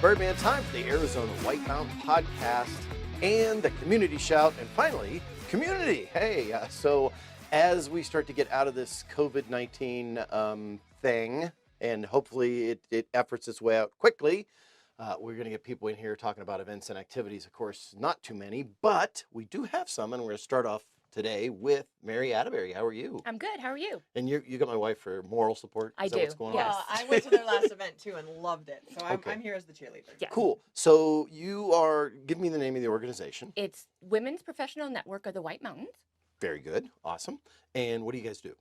Birdman. Time for the Arizona White Mountain Podcast and the Community Shout. And finally, community. Hey, so as we start to get out of this COVID-19 thing, and hopefully it efforts its way out quickly, we're going to get people in here talking about events and activities. Of course, not too many, but we do have some, and we're going to start off today with Mary Atteberry. How are you? I'm good. How are you? And you got my wife for moral support? I Is that do. what's going Yes. on? I went to their last event too and loved it. So Okay. I'm here as the cheerleader. Yeah. Cool. So you are, give me the name of the organization. It's Women's Professional Network of the White Mountains. Very good. Awesome. And what do you guys do?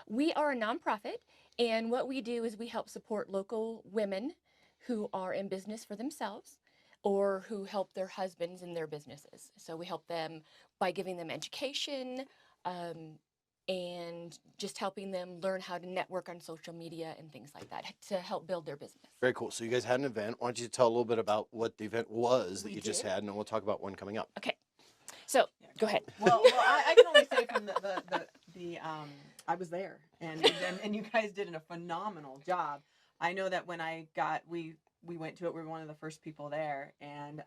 We are a nonprofit, and what we do is we help support local women who are in business for themselves or who help their husbands in their businesses. So we help them by giving them education, and just helping them learn how to network on social media and things like that to help build their business. Very cool. So you guys had an event. Why don't you tell a little bit about what the event was that We you just did. had, and then we'll talk about one coming up. Okay. So go ahead. Well, I can only say from the I was there and you guys did a phenomenal job. I know that when we went to it, we were one of the first people there, and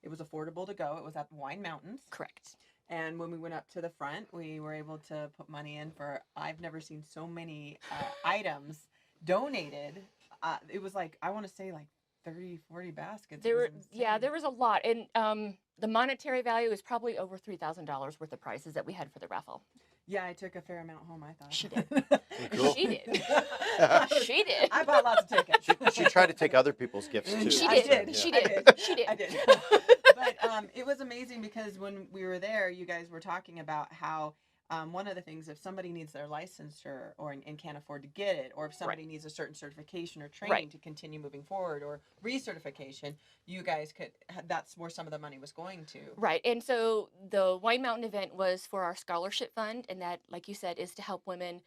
it was affordable to go. It was at the Wine Mountains. Correct. And when we went up to the front, we were able to put money in for, I've never seen so many items donated. It was like, I want to say like 30, 40 baskets. There It were, was yeah, insane. there was a lot, and the monetary value is probably over $3,000 worth of prizes that we had for the raffle. Yeah, I took a fair amount home, I thought. She did. Cool. She did. She did. I bought lots of tickets. She tried to take other people's gifts too. She I did. did. She I did. did. She did. I did. But it was amazing because when we were there, you guys were talking about how one of the things, if somebody needs their licensure and can't afford to get it, or if somebody needs a certain certification or training Right. to continue moving forward, or recertification, you guys could, that's where some of the money was going to. Right. And so the Wine Mountain event was for our scholarship fund, and that, like you said, is to help women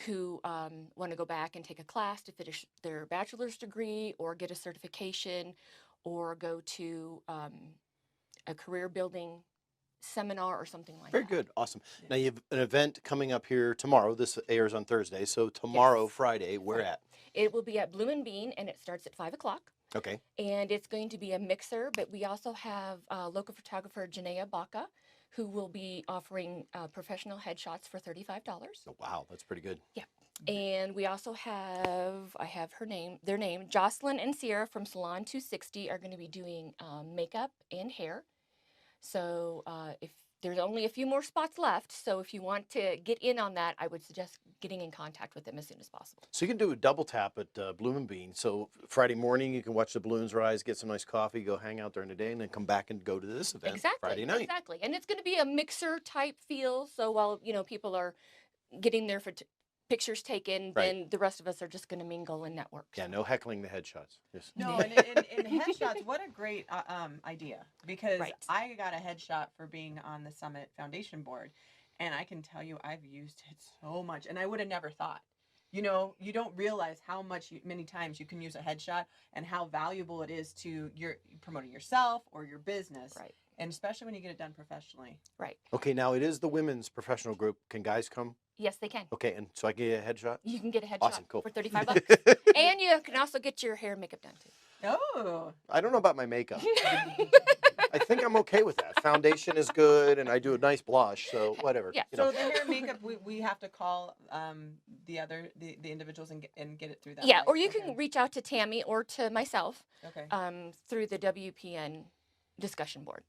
who want to go back and take a class to finish their bachelor's degree or get a certification or go to a career building seminar or something like Very that. good. Awesome. Now you have an event coming up here tomorrow. This airs on Thursday. So tomorrow, Yes. Friday, where Right. at? It will be at Bloom and Bean, and it starts at 5 o'clock. Okay. And it's going to be a mixer, but we also have local photographer Janaea Baca, who will be offering professional headshots for $35. Oh, wow. That's pretty good. And we also have, I have their name, Jocelyn and Sierra from Salon 260 are going to be doing makeup and hair. So if there's only a few more spots left, so if you want to get in on that, I would suggest getting in contact with them as soon as possible. So you can do a double tap at Bloom and Bean. So Friday morning, you can watch the balloons rise, get some nice coffee, go hang out during the day, and then come back and go to this event Exactly. Friday night. Exactly. And it's going to be a mixer type feel. So while, people are getting their pictures taken, Right. then the rest of us are just going to mingle and network. Yeah, no heckling the headshots. Yes. No, and headshots, what a great idea, because Right. I got a headshot for being on the Summit Foundation board, and I can tell you I've used it so much, and I would have never thought. You don't realize how many times you can use a headshot and how valuable it is to your promoting yourself or your business, Right. and especially when you get it done professionally. Right. Okay, now it is the women's professional group. Can guys come? Yes, they can. Okay, and so I can get a headshot? You can get a headshot Awesome, cool. for $35. And you can also get your hair and makeup done too. Oh, I don't know about my makeup. I think I'm okay with that. Foundation is good, and I do a nice blush, so whatever. Yeah. you so know. the hair and makeup, we have to call the individuals and get it through that. Yeah, way. or you Okay. can reach out to Tammy or to myself Okay. through the WPN discussion boards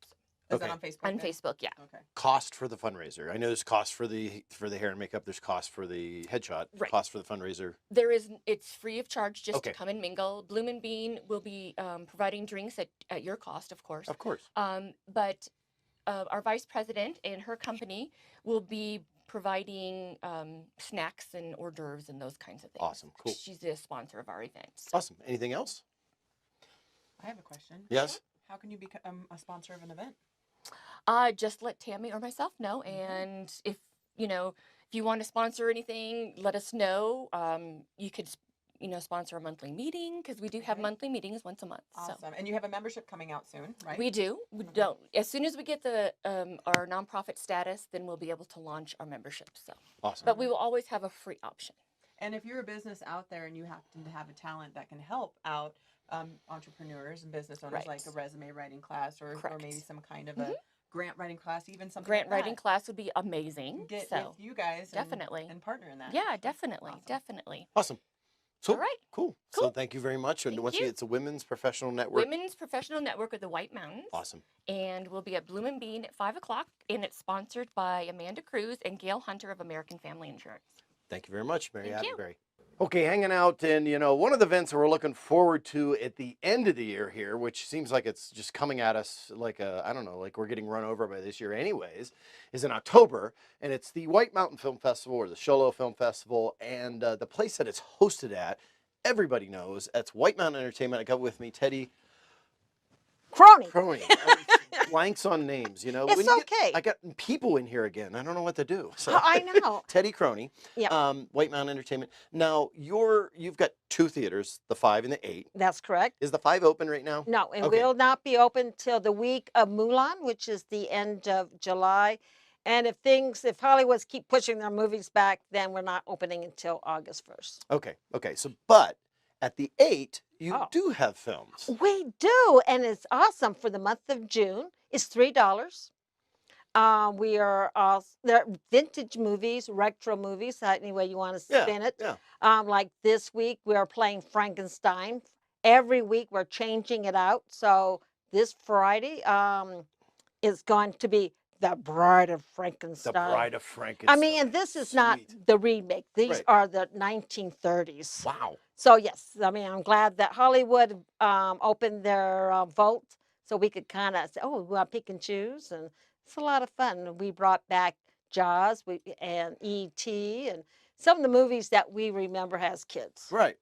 Is okay. that on Facebook? on then? Facebook. Yeah. Okay. Cost for the fundraiser. I know there's cost for the hair and makeup. There's cost for the headshot. Right. Cost for the fundraiser. It's free of charge just Okay. to come and mingle. Bloom and Bean will be providing drinks at your cost, of course. Of course. But our vice president and her company will be providing snacks and hors d'oeuvres and those kinds of things. Awesome. Cool. She's the sponsor of our event. So. Awesome. Anything else? I have a question. Yes. How can you become a sponsor of an event? Just let Tammy or myself know, Mm-hmm. and if you want to sponsor anything, let us know. You could sponsor a monthly meeting because we do have Okay. monthly meetings once a month. Awesome. So And you have a membership coming out soon, right? we do. We don't. As soon as we get the our nonprofit status, then we'll be able to launch our membership. So, Awesome. but we will always have a free option. And if you're a business out there and you happen to have a talent that can help out entrepreneurs and business owners, Right. like a resume writing class or Correct. maybe some kind of Mhm. a grant writing class, even something Grant like writing that. class would be amazing. Get So with you guys definitely. and partner in that. Yeah, definitely. Awesome. Definitely. Awesome. All So right. cool. So Cool. thank you very much. And Thank once you. again, it's a women's professional network. Women's Professional Network of the White Mountains. Awesome. And we'll be at Bloom and Bean at 5 o'clock. And it's sponsored by Amanda Cruz and Gail Hunter of American Family Insurance. Thank you very much, Mary Thank you. Atteberry. Okay, hanging out, and one of the events that we're looking forward to at the end of the year here, which seems like it's just coming at us like I don't know, like we're getting run over by this year anyways, is in October, and it's the White Mountain Film Festival or the Sholo Film Festival, and the place that it's hosted at, everybody knows, that's White Mountain Entertainment. I got with me Teddy Croney. Croney. Blanks on names, It's When you okay. I got people in here again. I don't know what to do. So I know. Teddy Croney, Yeah. White Mountain Entertainment. Now you've got 2 theaters, the 5 and the 8. That's correct. Is the 5 open right now? No, it Okay. will not be open till the week of Mulan, which is the end of July. And if Hollywood's keep pushing their movies back, then we're not opening until August 1st. Okay. So, but at the 8, you Oh. do have films. We do, and it's awesome for the month of June. It's $3. We are they're vintage movies, retro movies, any way you want to spin it. Yeah. Like this week, we are playing Frankenstein. Every week, we're changing it out. So this Friday is going to be The Bride of The Frankenstein. Bride of Frankenstein. I mean, and this is not Sweet. the remake. These Right. are the 1930s. Wow. So yes, I mean, I'm glad that Hollywood opened their vault so we could kind of say, oh, we want to pick and choose, and it's a lot of fun. We brought back Jaws and E.T. and some of the movies that we remember as kids. Right.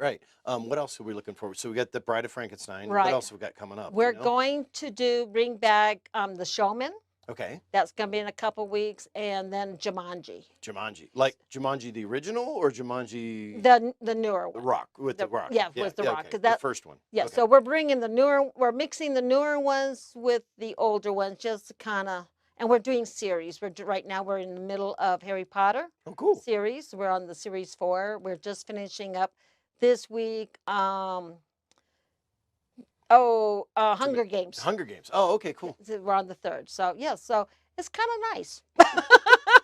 What else are we looking forward? So we got The Bride of Frankenstein. What Right. else have we got coming up? We're going to bring back The Showman. Okay. That's going to be in a couple weeks, and then Jumanji. Jumanji. Like Jumanji the original or Jumanji The newer the one. Rock with the Rock? Yeah, with The Rock, Okay. 'cause The that- first one. Yeah, Okay. so we're mixing the newer ones with the older ones, just to kind of, and we're doing series. Right now we're in the middle of Harry Potter Oh, cool. series. We're on the series 4. We're just finishing up this week. Hunger Games. Hunger Games. Oh, okay, cool. We're on the 3rd. So yeah, so it's kind of nice.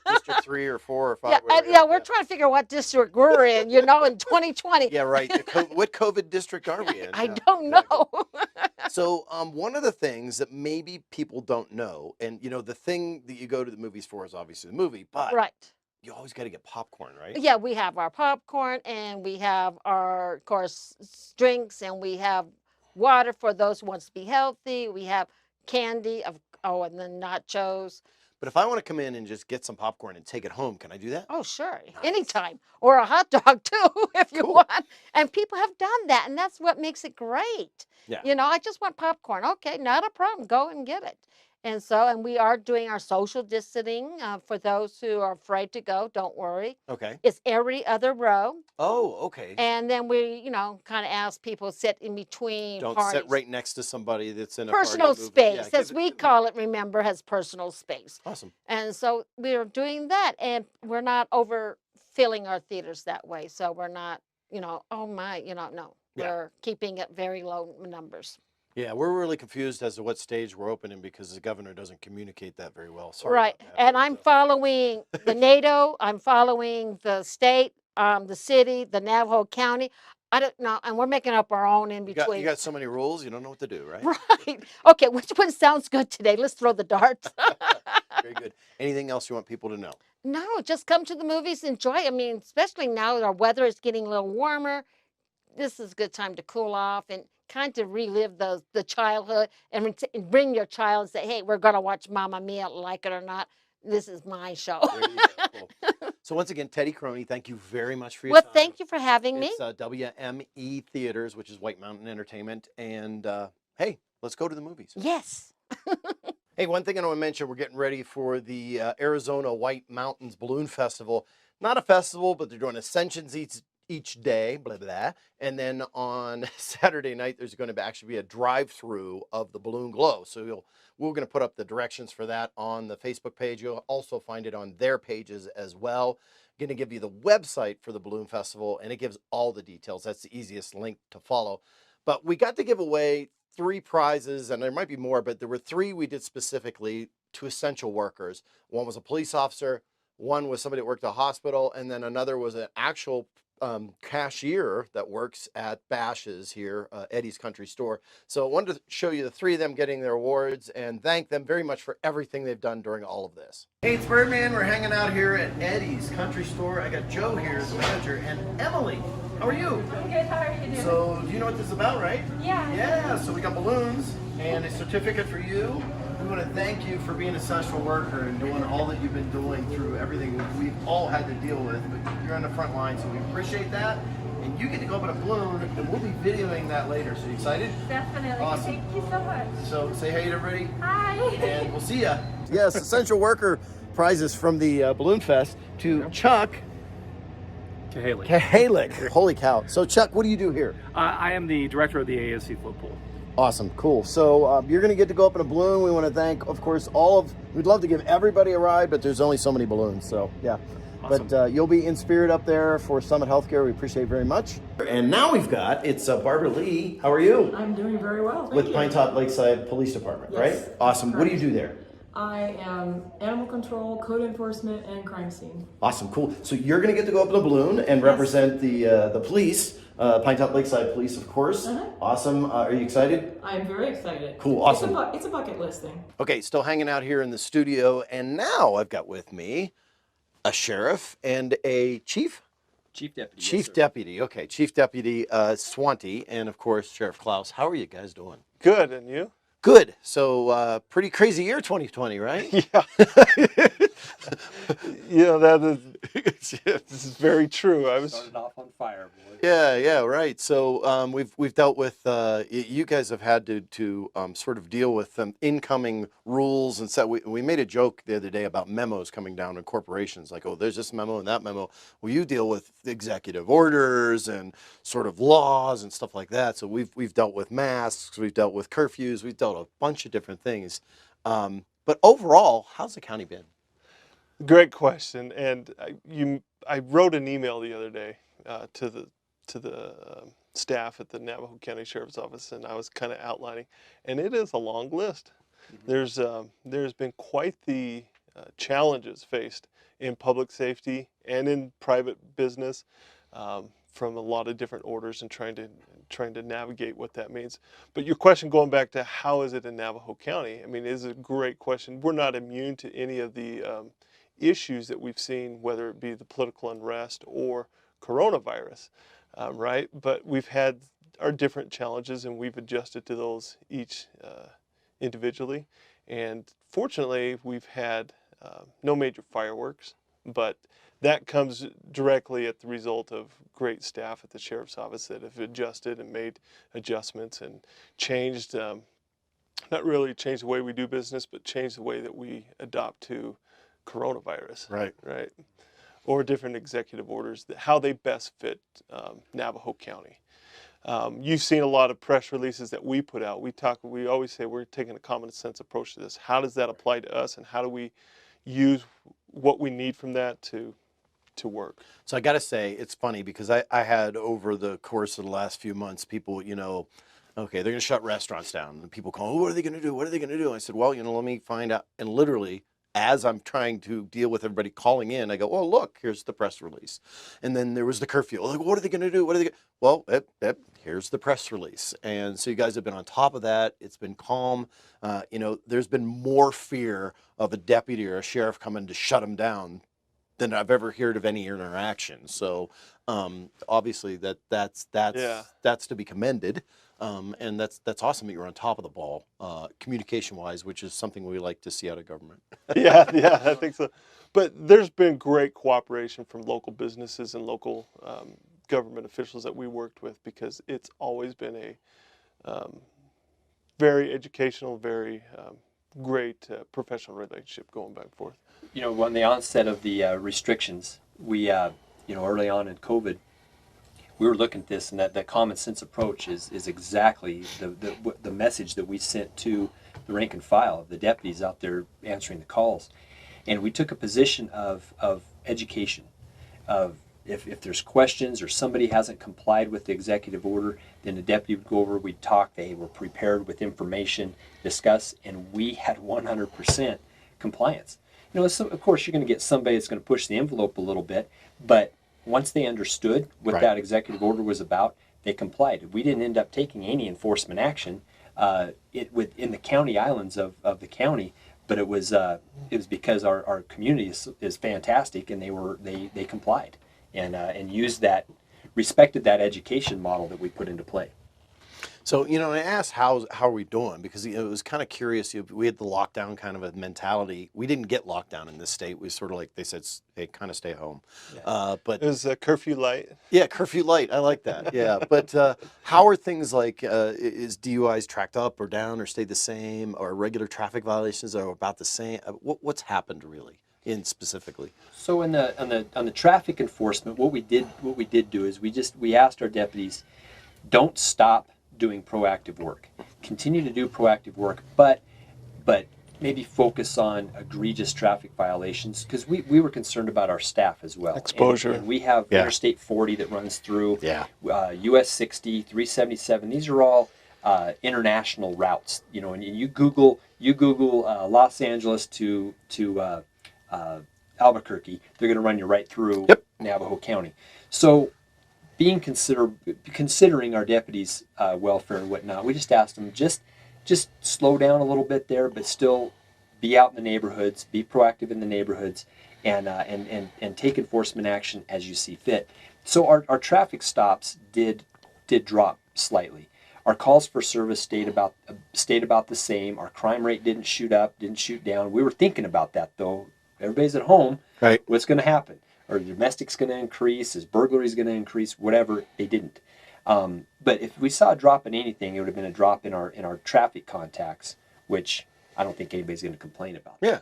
District 3 or 4 or 5. Yeah, wherever yeah, you're we're at. trying to figure out what district we're in, in 2020. Yeah, right. What COVID district are we in? I Yeah, don't exactly. know. So, one of the things that maybe people don't know, and the thing that you go to the movies for is obviously the movie, but Right. you always got to get popcorn, right? Yeah, we have our popcorn, and we have our, of course, drinks, and we have water for those who wants to be healthy. We have candy, and then nachos. But if I want to come in and just get some popcorn and take it home, can I do that? Oh, sure, Nice. anytime, or a hot dog too, if you Cool. want. And people have done that, and that's what makes it great. Yeah. I just want popcorn. Okay, not a problem. Go and get it. And we are doing our social distancing for those who are afraid to go. Don't worry. Okay. It's every other row. Oh, okay. And then we, kind of ask people to sit in between Don't parties. sit right next to somebody that's in a Personal party movie. space, Yeah, as we call it, remember, has personal space. Awesome. And so we're doing that, and we're not overfilling our theaters that way. So we're not, oh my, no. Yeah. We're keeping it very low numbers. Yeah, we're really confused as to what stage we're opening because the governor doesn't communicate that very well. Sorry Right. about that, And but, I'm following the NATO, I'm following the state, the city, the Navajo County. I don't know, and we're making up our own in you between. got so many rules, you don't know what to do, right? Right. Okay, which one sounds good today? Let's throw the darts. Very good. Anything else you want people to know? No, just come to the movies, enjoy. I mean, especially now our weather is getting a little warmer. This is a good time to cool off and kind of relive the childhood and bring your child and say, hey, we're going to watch Mamma Mia, like it or not. This is my show. There you go. Cool. So once again, Teddy Croney, thank you very much for your Well, time. thank you for having me. It's WME Theaters, which is White Mountain Entertainment. And hey, let's go to the movies. Yes. Hey, one thing I want to mention, we're getting ready for the Arizona White Mountains Balloon Festival. Not a festival, but they're doing ascensions each day, blah, blah. And then on Saturday night, there's going to actually be a drive-through of the balloon glow. So we're going to put up the directions for that on the Facebook page. You'll also find it on their pages as well. Going to give you the website for the balloon festival, and it gives all the details. That's the easiest link to follow. But we got to give away 3 prizes, and there might be more, but there were 3 we did specifically to essential workers. One was a police officer, one was somebody that worked at a hospital, and then another was an actual cashier that works at Bash's here, Eddie's Country Store. So I wanted to show you the 3 of them getting their awards and thank them very much for everything they've done during all of this. Hey, it's Birdman. We're hanging out here at Eddie's Country Store. I got Joe here, the manager, and Emily. How are you? I'm good. How are you doing? So, do you know what this is about, right? Yeah. Yeah, so we got balloons and a certificate for you. We want to thank you for being an essential worker and doing all that you've been doing through everything we've all had to deal with. But you're on the front line, so we appreciate that. And you get to go up in a balloon, and we'll be videoing that later. So, you excited? Definitely. Awesome. Thank you so much. So, say hey to everybody. Hi. And we'll see ya. Yes, essential worker prizes from the Balloon Fest to Chuck Kahalik. Holy cow. So, Chuck, what do you do here? I am the director of the ASC float pool. Awesome, cool. So you're going to get to go up in a balloon. We want to thank, of course, we'd love to give everybody a ride, but there's only so many balloons. So, yeah. Awesome. But you'll be in spirit up there for Summit Healthcare. We appreciate it very much. And now it's Barbara Lee. How are you? I'm doing very well. With Pine Top Lakeside Police Department, Yes, right? Awesome. What do you do there? I am animal control, code enforcement, and crime scene. Awesome, cool. So you're going to get to go up in a balloon and represent the police, Pine Top Lakeside Police, of course. Awesome. Are you excited? I am very excited. Cool, awesome. It's a bucket list thing. Okay, still hanging out here in the studio, and now I've got with me a sheriff and a chief? Chief Deputy. Chief Deputy, okay. Chief Deputy Swanty, and of course, Sheriff Clouse. How are you guys doing? Good, and you? Good. So, pretty crazy year 2020, right? Yeah. This is very true. Started off on fire, boy. Yeah, right. So we've dealt with you guys have had to sort of deal with incoming rules, and so we made a joke the other day about memos coming down to corporations, like, oh, there's this memo and that memo. Well, you deal with executive orders and sort of laws and stuff like that. So we've dealt with masks, we've dealt with curfews, we've dealt with a bunch of different things. But overall, how's the county been? Great question. And I wrote an email the other day to the staff at the Navajo County Sheriff's Office, and I was kind of outlining, and it is a long list. Mm-hmm. There's been quite the challenges faced in public safety and in private business from a lot of different orders and trying to navigate what that means. But your question going back to how is it in Navajo County, I mean, is a great question. We're not immune to any of the issues that we've seen, whether it be the political unrest or coronavirus, right? But we've had our different challenges, and we've adjusted to those each individually. And fortunately, we've had no major fireworks, but that comes directly at the result of great staff at the Sheriff's Office that have adjusted and made adjustments and changed, not really changed the way we do business, but changed the way that we adopt to coronavirus. Right. Or different executive orders, how they best fit Navajo County. You've seen a lot of press releases that we put out. We always say we're taking a common sense approach to this. How does that apply to us, and how do we use what we need from that to work? So I got to say, it's funny because I had over the course of the last few months, people, okay, they're going to shut restaurants down. And people call, what are they going to do? What are they going to do? And I said, well, let me find out. And literally, as I'm trying to deal with everybody calling in, I go, oh, look, here's the press release. And then there was the curfew. Like, what are they going to do? Well, here's the press release. And so you guys have been on top of that. It's been calm. There's been more fear of a deputy or a sheriff coming to shut them down than I've ever heard of any interaction. So obviously that's to be commended. And that's awesome that you're on top of the ball, communication-wise, which is something we like to see out of government. yeah, I think so. But there's been great cooperation from local businesses and local government officials that we worked with, because it's always been a very educational, very great professional relationship going back and forth. When the onset of the restrictions, we, early on in COVID, we were looking at this, and that common sense approach is exactly the message that we sent to the rank and file of the deputies out there answering the calls. And we took a position of education, of if there's questions or somebody hasn't complied with the executive order, then the deputy would go over, we'd talk, they were prepared with information, discuss, and we had 100% compliance. You know, so of course you're going to get somebody that's going to push the envelope a little bit, but once they understood what Right. that executive order was about, they complied. We didn't end up taking any enforcement action within the county islands of the county, but it was because our community is fantastic, and they complied and used that, respected that education model that we put into play. So, you know, I asked how are we doing, because it was kind of curious. We had the lockdown kind of a mentality. We didn't get lockdown in this state. We sort of, like they said, hey, kind of stay home. Yeah. But It was a curfew light. yeah, curfew light. I like that. Yeah. But how are things like, is DUIs tracked up or down or stayed the same, or regular traffic violations are about the same? What's happened really in specifically? So on the traffic enforcement, what we did do is we asked our deputies, don't stop doing proactive work. Continue to do proactive work, but maybe focus on egregious traffic violations, because we were concerned about our staff as well. Exposure. And we have Yeah. Interstate 40 that runs through, Yeah. US 60, 377. These are all international routes. You know, and you Google Los Angeles to Albuquerque, they're going to run you right through Yep. Navajo County. So being considering our deputies' welfare and whatnot, we just asked them just slow down a little bit there, but still be out in the neighborhoods, be proactive in the neighborhoods, and take enforcement action as you see fit. So our traffic stops did drop slightly. Our calls for service stayed about the same. Our crime rate didn't shoot up, didn't shoot down. We were thinking about that though. Everybody's at home. Right. What's going to happen? Or domestic's going to increase, is burglary's going to increase, whatever. They didn't. But if we saw a drop in anything, it would have been a drop in our traffic contacts, which I don't think anybody's going to complain about. Yeah.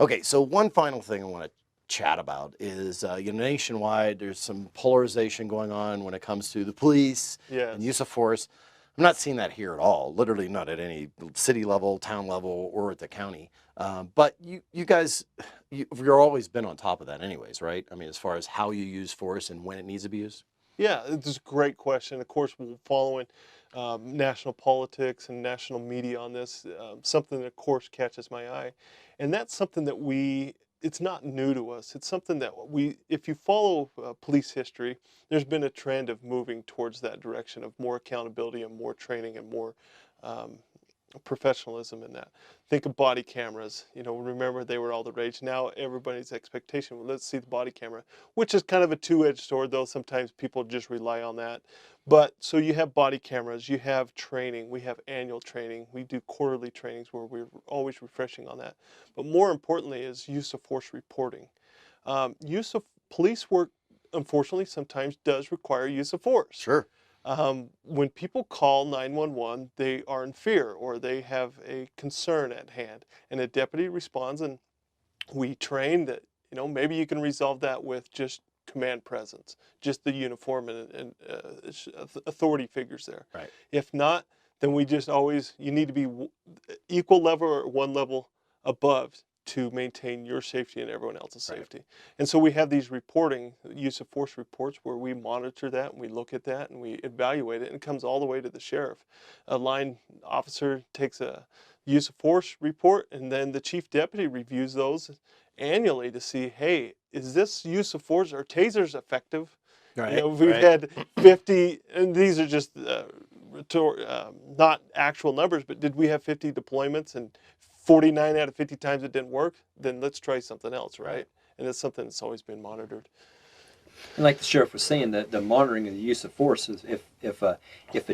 Okay. So one final thing I want to chat about is, nationwide, there's some polarization going on when it comes to the police Yes. and use of force. I'm not seeing that here at all. Literally not at any city level, town level, or at the county. But you guys, you've always been on top of that anyways, right? I mean, as far as how you use force and when it needs to be used? Yeah, it's a great question. Of course, we're following national politics and national media on this. Something that, of course, catches my eye. And that's something that it's not new to us. It's something that if you follow police history, there's been a trend of moving towards that direction of more accountability and more training and more professionalism in that. Think of body cameras. You know, remember they were all the rage. Now everybody's expectation, well, let's see the body camera, which is kind of a two-edged sword, though. Sometimes people just rely on that. But so you have body cameras, you have training, we have annual training, we do quarterly trainings where we're always refreshing on that. But more importantly is use of force reporting. Use of police work, unfortunately, sometimes does require use of force. Sure. When people call 911, they are in fear or they have a concern at hand, and a deputy responds, and we train that, you know, maybe you can resolve that with just command presence, just the uniform and authority figures there. Right. If not, then we just you need to be equal level or one level above to maintain your safety and everyone else's safety. And so we have these use of force reports where we monitor that and we look at that and we evaluate it, and it comes all the way to the sheriff. A line officer takes a use of force report, and then the chief deputy reviews those annually to see, hey, is this use of force or tasers effective? Right. You know, we've had 50, and these are just not actual numbers, but did we have 50 deployments and 49 out of 50 times it didn't work? Then let's try something else, right? And it's something that's always been monitored. And like the sheriff was saying, the monitoring of the use of force is if a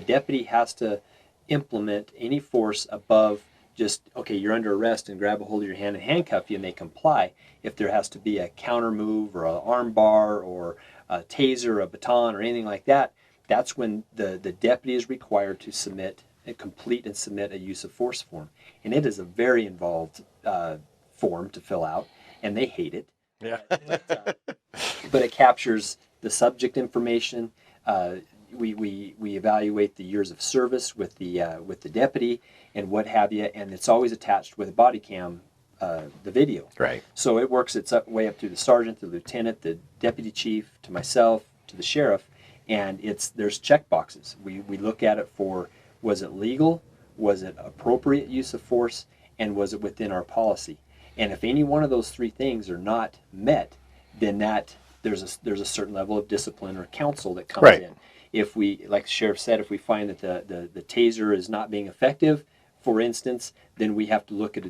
deputy has to implement any force above just, okay, you're under arrest and grab a hold of your hand and handcuff you and they comply. If there has to be a counter move or an arm bar or a taser, a baton or anything like that, that's when the deputy is required to complete and submit a use of force form. And it is a very involved form to fill out, and they hate it. Yeah. But it captures the subject information. We evaluate the years of service with the deputy and what have you, and it's always attached with a body cam the video. Right. So it works its way up through the sergeant, the lieutenant, the deputy chief, to myself, to the sheriff, and there's check boxes. We look at it for, was it legal, was it appropriate use of force, and was it within our policy? And if any one of those three things are not met, then there's a certain level of discipline or counsel that comes in. If we, like the sheriff said, if we find that the taser is not being effective, for instance, then we have to look at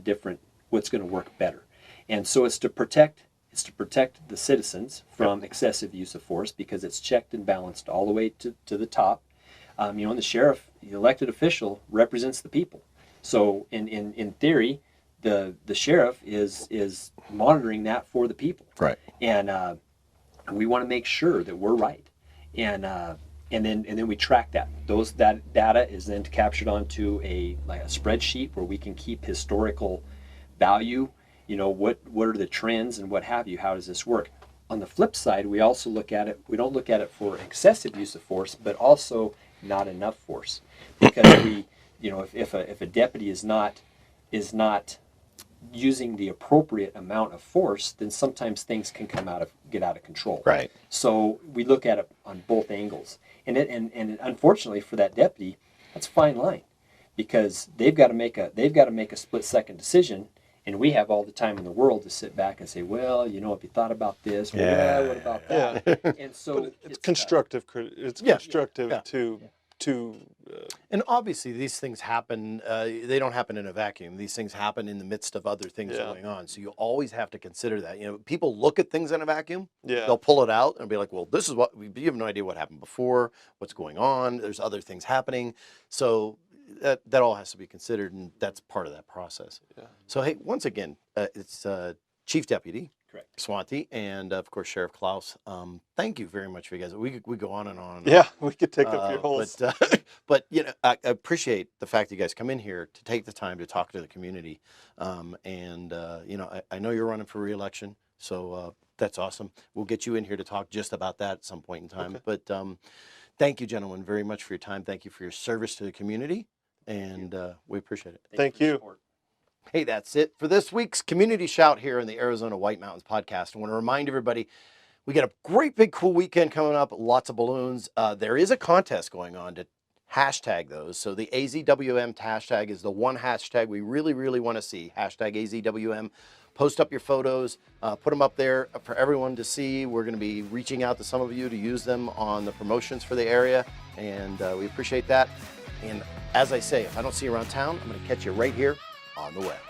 what's going to work better. And so it's to protect the citizens from excessive use of force, because it's checked and balanced all the way to the top. And the sheriff, the elected official, represents the people. So in theory, the sheriff is monitoring that for the people. Right. And we want to make sure that we're right. And then we track that. That data is then captured onto a spreadsheet where we can keep historical value. What are the trends and what have you? How does this work? On the flip side, we also look at it. We don't look at it for excessive use of force, but also not enough force, because if a deputy is not using the appropriate amount of force, then sometimes things can get out of control. Right. So we look at it on both angles, and unfortunately for that deputy, that's a fine line, because they've got to make a split-second decision, and we have all the time in the world to sit back and say, well, if you thought about this, well, what about that? Yeah. And so But it's constructive. It's constructive to. And obviously, these things happen. They don't happen in a vacuum. These things happen in the midst of other things going on. So you always have to consider that. People look at things in a vacuum. Yeah. They'll pull it out and be like, "Well, this is what you have no idea what happened before. What's going on? There's other things happening." So that all has to be considered, and that's part of that process. Yeah. So hey, once again, it's Chief Deputy. Correct. Swanty, and of course Sheriff Clouse. Thank you very much for you guys. We go on and on. Yeah, we could take up your whole. But I appreciate the fact that you guys come in here to take the time to talk to the community. I know you're running for re-election, so that's awesome. We'll get you in here to talk just about that at some point in time. Okay. But thank you, gentlemen, very much for your time. Thank you for your service to the community, and we appreciate it. Thank you. Hey, that's it for this week's Community Shout here in the Arizona White Mountains podcast. I want to remind everybody, we got a great big cool weekend coming up, lots of balloons. There is a contest going on to hashtag those. So the AZWM hashtag is the one hashtag we really, really want to see. Hashtag AZWM. Post up your photos, put them up there for everyone to see. We're going to be reaching out to some of you to use them on the promotions for the area, and we appreciate that. And as I say, if I don't see you around town, I'm going to catch you right here on the web.